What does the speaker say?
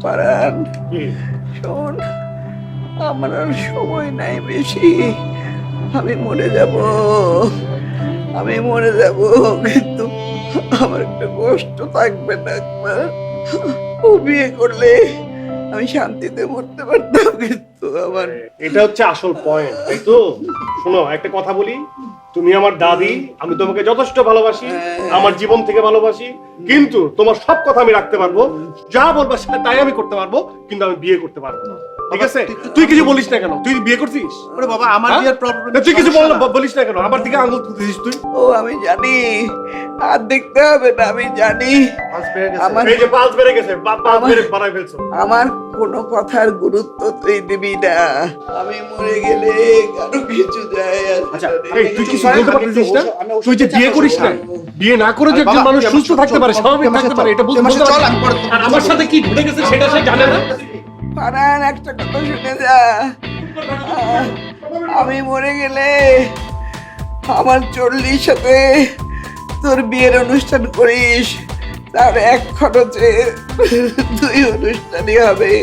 Parana, শোন, আমার আর সময় নাই বেশি। আমি মরে যাব, আমি মরে যাব, কিন্তু আমার একটা কষ্ট থাকবে না। একবার ও বিয়ে করলে আমি শান্তিতে মরতে পারতাম, কিন্তু আমার এটা হচ্ছে আসল পয়েন্ট, তাই তো? শোনো, একটা কথা বলি, তুমি আমার দাদি, আমি তোমাকে যথেষ্ট ভালোবাসি, আমার জীবন থেকে ভালোবাসি, কিন্তু তোমার সব কথা আমি রাখতে পারবো, যা বলবা তাই আমি করতে পারবো, কিন্তু আমি বিয়ে করতে পারবো না, ঠিক আছে? তুই কিছু বলিস না কেন? তুই বিয়ে করছিস? ওরে বাবা, আমার বিয়ের প্রবলেম। তুই কিছু বলিস না কেন? আমার দিকে আঙুল তুলতেছিস তুই। ও আমি জানি, আর দেখতে হবে না, আমি জানি। আমার এই যে পালস বেড়ে গেছে, পালস বেড়ে বাড়াই ফেলছো। আমার কোনো কথার গুরুত্ব তুই দিবি না। আমি মরে গেলে কারো কিছু যায় আসে না রে। এই তুই কিছু বলতে পারছিস না? তুই যে বিয়ে করিস না, বিয়ে না করে যে একজন মানুষ সুস্থ থাকতে পারে, স্বাভাবিক থাকতে পারে, এটা বলতে পারে। আর আমার সাথে কি ঘটে গেছে সেটা সে জানে না। পারান, একটা কথা শুনে যা। আমি মরে গেলে আমার 40 তোর বিয়ের অনুষ্ঠান করিস, তার এক খরচে 2 অনুষ্ঠানই হবে।